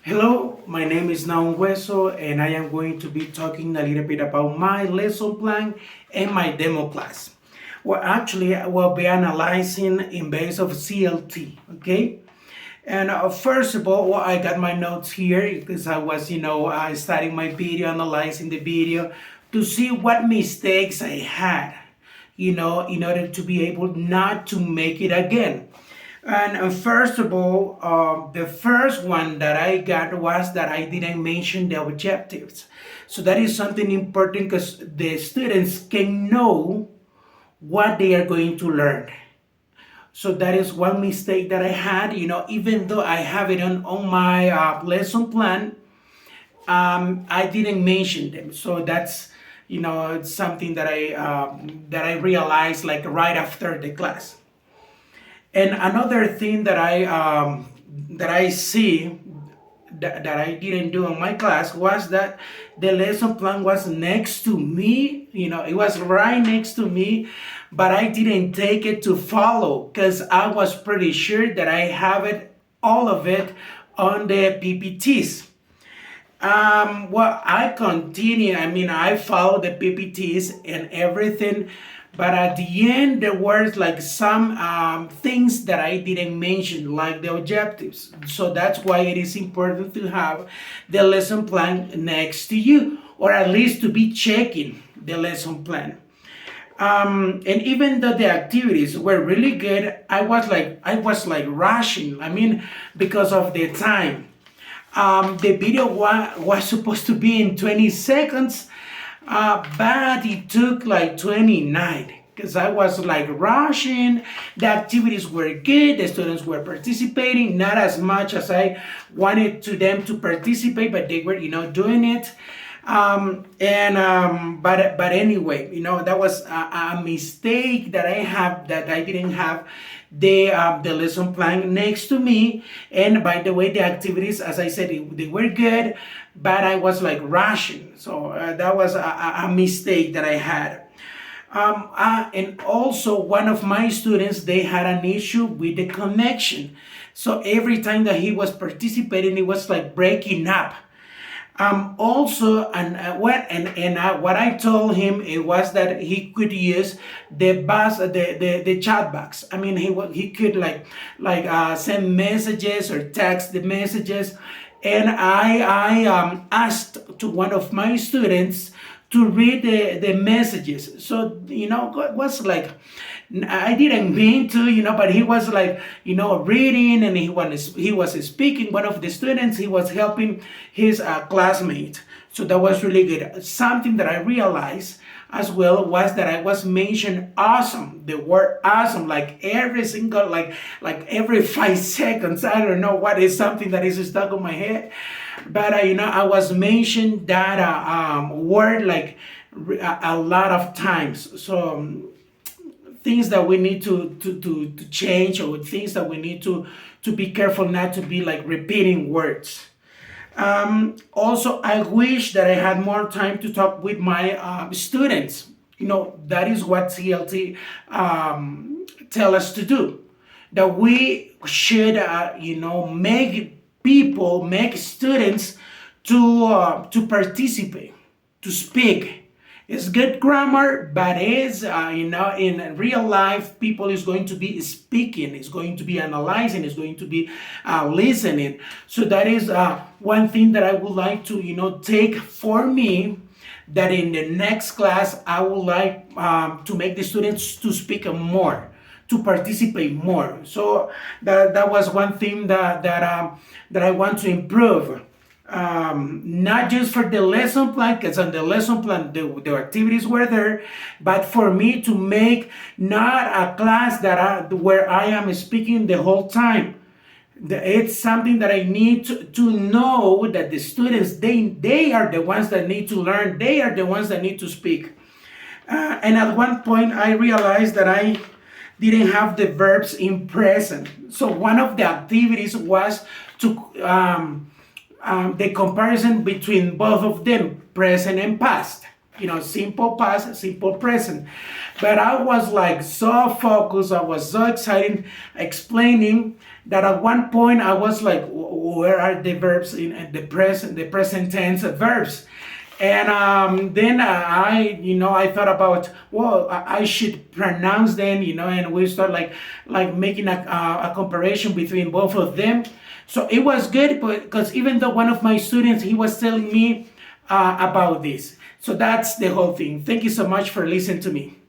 Hello, my name is Naun Hueso, and I am going to be talking a little bit about my lesson plan and my demo class. Well, actually, I will be analyzing in base of CLT, okay? And first of all, well, I got my notes here because I was, studying my video, analyzing the video to see what mistakes I had, in order to be able not to make it again. And first of all, the first one that I got was that I didn't mention the objectives. So that is something important because the students can know what they are going to learn. So that is one mistake that I had. Even though I have it on my lesson plan, I didn't mention them. So that's it's something that I realized like right after the class. And another thing that I see that I didn't do in my class was that the lesson plan was next to me. It was right next to me, but I didn't take it to follow because I was pretty sure that I have it all of it on the PPTs. Well, I continue. I mean, I follow the PPTs and everything, but at the end, there were like some things that I didn't mention, like the objectives. So that's why it is important to have the lesson plan next to you, or at least to be checking the lesson plan. And even though the activities were really good, I was like rushing. I mean, because of the time. The video was supposed to be in 20 seconds, but it took like 29 because I was like rushing. The activities were good, the students were participating, not as much as I wanted to them to participate, but they were, doing it. But anyway, that was a mistake that I have, that I didn't have the lesson plan next to me. And by the way, the activities, as I said, they were good, but I was like rushing. So that was a mistake that I had. And also one of my students, they had an issue with the connection. So every time that he was participating, it was like breaking up. Also, what I told him it was that he could use the chat box. I mean, he could like send messages or text the messages, and I asked to one of my students to read the messages. So it was like I didn't mean to, but he was like, reading, and he was speaking. One of the students, he was helping his classmate. So that was really good. Something that I realized as well was that I was mentioned awesome, the word awesome, like every single, like every 5 seconds. I don't know what is something that is stuck on my head, but I was mentioned that word like a lot of times. So things that we need to change, or things that we need to be careful not to be like repeating words. Also, I wish that I had more time to talk with my students. That is what CLT tell us to do. That we should, make students to participate, to speak. It's good grammar, but is in real life, people is going to be speaking, is going to be analyzing, is going to be listening. So that is one thing that I would like to take for me. That in the next class, I would like to make the students to speak more, to participate more. So that was one thing that I want to improve. Not just for the lesson plan, because on the lesson plan the activities were there, but for me to make not a class where I am speaking the whole time. It's something that I need to know that the students, they are the ones that need to learn, they are the ones that need to speak. And at one point I realized that I didn't have the verbs in present. So one of the activities was to the comparison between both of them, present and past. simple past, simple present. But I was like so focused, I was so excited explaining that at one point I was like, where are the verbs in the present tense verbs? And then I thought about, well, I should pronounce them, and we start like making a comparison between both of them. So it was good, because even though one of my students, he was telling me about this. So that's the whole thing. Thank you so much for listening to me.